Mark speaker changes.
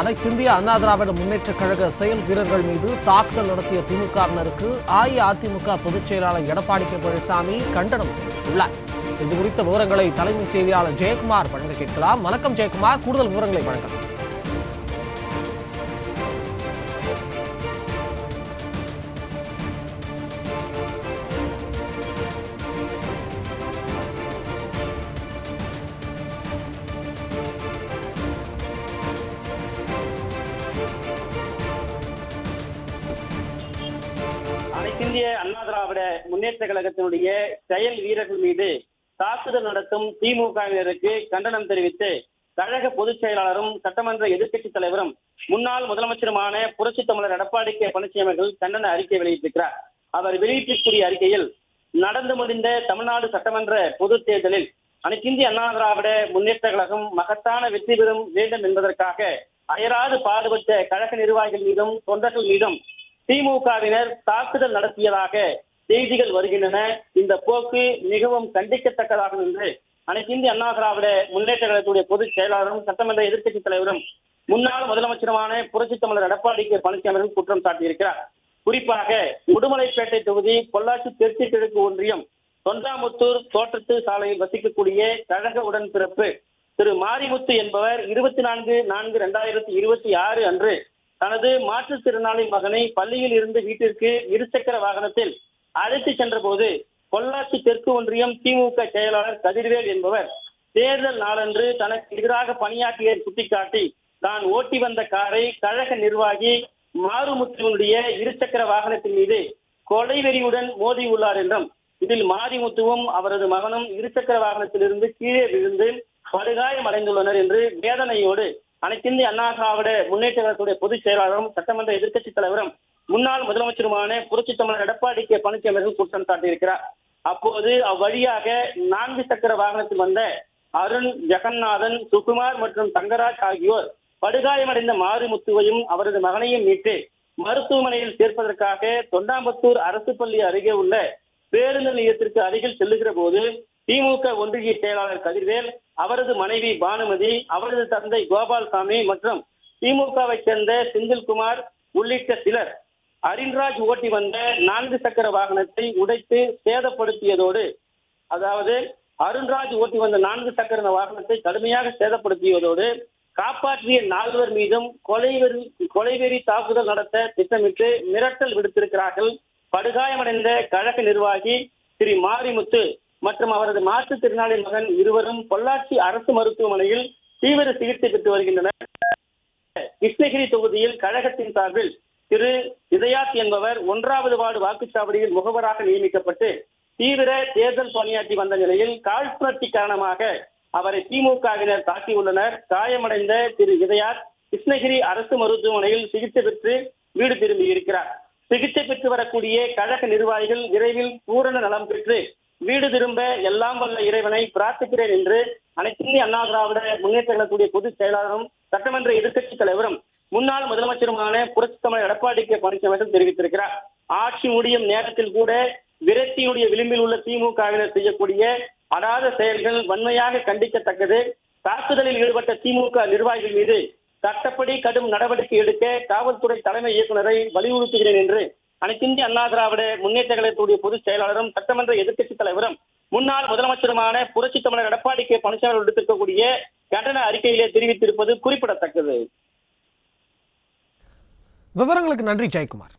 Speaker 1: அனைத்திந்திய அண்ணா திராவிட முன்னேற்றக் கழக செயல் வீரர்கள் மீது தாக்குதல் நடத்திய திமுகவினருக்கு அஇஅதிமுக பொதுச் செயலாளர் எடப்பாடி கே பழனிசாமி கண்டனம் தெரிவித்துள்ளார். இது குறித்த விவரங்களை தலைமை செய்தியாளர் ஜெயக்குமார் வழங்க கேட்கலாம். வணக்கம் ஜெயக்குமார், கூடுதல் விவரங்களை வழங்கலாம்.
Speaker 2: அனைத்திந்திய அண்ணா திராவிட முன்னேற்ற கழகத்தினுடைய செயல் வீரர்கள் மீது தாக்குதல் நடத்தும் திமுகவினருக்கு கண்டனம் தெரிவித்து கழக பொதுச் செயலாளரும் சட்டமன்ற எதிர்க்கட்சித் தலைவரும் முன்னாள் முதலமைச்சருமான புரட்சித் தமிழர் எடப்பாடி கே பழனிசாமி அவர்கள் கண்டன அறிக்கை வெளியிட்டிருக்கிறார். அவர் வெளியிட்டிருக்கூடிய அறிக்கையில், நடந்து முடிந்த தமிழ்நாடு சட்டமன்ற பொதுத் தேர்தலில் அனைத்திந்திய அண்ணா திராவிட முன்னேற்ற கழகம் மகத்தான வெற்றி பெறும் வேண்டும் என்பதற்காக அயராது பாடுபட்ட கழக நிர்வாகிகள் மீதும் தொண்டர்கள் மீதும் திமுகவினர் தாக்குதல் நடத்தியதாக செய்திகள் வருகின்றன. இந்த போக்கு மிகவும் கண்டிக்கத்தக்கதாகும் என்று அனைத்து இந்திய அண்ணா திராவிட முன்னேற்ற கழகத்துடைய பொதுச் செயலாளரும் சட்டமன்ற எதிர்க்கட்சித் தலைவரும் முன்னாள் முதலமைச்சருமான புரட்சித் தமிழர் எடப்பாடி கே பழனிசாமி அவர்கள் குற்றம் சாட்டியிருக்கிறார். குறிப்பாக உடுமலைப்பேட்டை தொகுதி பொள்ளாச்சி தெற்கு கிழக்கு ஒன்றியம் தொண்டாமுத்தூர் தோட்டத்து சாலையில் வசிக்கக்கூடிய கழக உடன்பிறப்பு திரு மாரிமுத்து என்பவர் 24/4/2026 அன்று தனது மாற்றுத்திறனாளி மகனை பள்ளியில் இருந்து வீட்டிற்கு இருசக்கர வாகனத்தில் அழைத்து சென்ற போது பொள்ளாச்சி தெற்கு ஒன்றியம் திமுக செயலாளர் கதிர்வேல் என்பவர் தேர்தல் நாளன்று தனக்கு எதிராக பணியாற்றிய சுட்டிக்காட்டி தான் ஓட்டி வந்த காரை கழக நிர்வாகி மாரிமுத்துவனுடைய இருசக்கர வாகனத்தின் மீது கொலைவெறியுடன் மோதியுள்ளார் என்றும், இதில் மாரிமுத்துவும் அவரது மகனும் இருசக்கர வாகனத்திலிருந்து கீழே விழுந்து படுகாயம் அடைந்துள்ளனர் என்று வேதனையோடு அனைத்திந்திய அண்ணா திராவிட முன்னேற்ற கழகத்துடைய பொதுச் செயலாளரும் சட்டமன்ற எதிர்க்கட்சித் தலைவரும் முன்னாள் முதலமைச்சருமான புரட்சித் தமிழர் எடப்பாடி கே பழனிசாமி அவர்கள் குற்றம் சாட்டியிருக்கிறார். அப்போது அவ்வழியாக 4 சக்கர வாகனத்தில் வந்த அருண், ஜெகநாதன், சுகுமார் மற்றும் தங்கராஜ் ஆகியோர் படுகாயமடைந்த மாரிமுத்துவையும் அவரது மகனையும் மீட்டு மருத்துவமனையில் சேர்ப்பதற்காக தொண்டாம்பத்தூர் அரசு பள்ளி அருகே உள்ள பேருந்து நிலையத்திற்கு அருகில் செல்லுகிற போது திமுக ஒன்றிய செயலாளர் கதிர்வேல், அவரது மனைவி பானுமதி, அவரது தந்தை கோபால்சாமி மற்றும் திமுகவை சேர்ந்த செந்தில்குமார் உள்ளிட்ட சிலர் அரின்ராஜ் ஓட்டி வந்த 4 சக்கர வாகனத்தை உடைத்து சேதப்படுத்தியதோடு, அதாவது அருண்ராஜ் ஓட்டி வந்த 4 சக்கர வாகனத்தை கடுமையாக சேதப்படுத்தியதோடு காப்பாற்றிய 4 மீதும் கொலைவெறி தாக்குதல் நடத்த திட்டமிட்டு மிரட்டல் விடுத்திருக்கிறார்கள். படுகாயமடைந்த கழக நிர்வாகி திரு மாரிமுத்து மற்றும் அவரது மாற்றுத்திறனாளி மகன் இருவரும் பொள்ளாச்சி அரசு மருத்துவமனையில் தீவிர சிகிச்சை பெற்று வருகின்றனர். கிருஷ்ணகிரி தொகுதியில் கழகத்தின் சார்பில் திரு இதயாத் என்பவர் 1வது வார்டு வாக்குச்சாவடியில் முகவராக நியமிக்கப்பட்டு தீவிர தேர்தல் பணியாற்றி வந்த நிலையில் காழ்ப்புணர்ச்சி காரணமாக அவரை திமுகவினர் தாக்கியுள்ளனர். காயமடைந்த திரு இதயாத் கிருஷ்ணகிரி அரசு மருத்துவமனையில் சிகிச்சை பெற்று வீடு திரும்பி இருக்கிறார். சிகிச்சை பெற்று வரக்கூடிய கழக நிர்வாகிகள் விரைவில் பூரண நலம் பெற்று வீடு திரும்ப எல்லாம் வல்ல இறைவனை பிரார்த்திக்கிறேன் என்று அனைத்து இந்திய அண்ணா திராவிட முன்னேற்ற கழகத்துடைய பொதுச் செயலாளரும் சட்டமன்ற எதிர்க்கட்சித் தலைவரும் முன்னாள் முதலமைச்சருமான புரட்சித் தமிழர் எடப்பாடி கே பழனிசாமி தெரிவித்திருக்கிறார். ஆட்சி முடியும் நேரத்தில் கூட விரக்தியுடைய விளிம்பில் உள்ள திமுகவினர் செய்யக்கூடிய அடாத செயல்கள் வன்மையாக கண்டிக்கத்தக்கது. தாக்குதலில் ஈடுபட்ட திமுக நிர்வாகிகள் மீது சட்டப்படி கடும் நடவடிக்கை எடுக்க காவல்துறை தலைமை இயக்குநரை வலியுறுத்துகிறேன் என்று அனைத்து இந்திய அண்ணா திராவிட முன்னேற்ற கழகத்துடைய பொதுச் செயலாளரும் சட்டமன்ற எதிர்க்கட்சித் தலைவரும் முன்னாள் முதலமைச்சருமான புரட்சித் தமிழர் எடப்பாடி கே பழனிசாமி எடுத்திருக்கக்கூடிய கண்டன அறிக்கையிலே தெரிவித்திருப்பது குறிப்பிடத்தக்கது.
Speaker 1: விவரங்களுக்கு நன்றி ஜெயக்குமார்.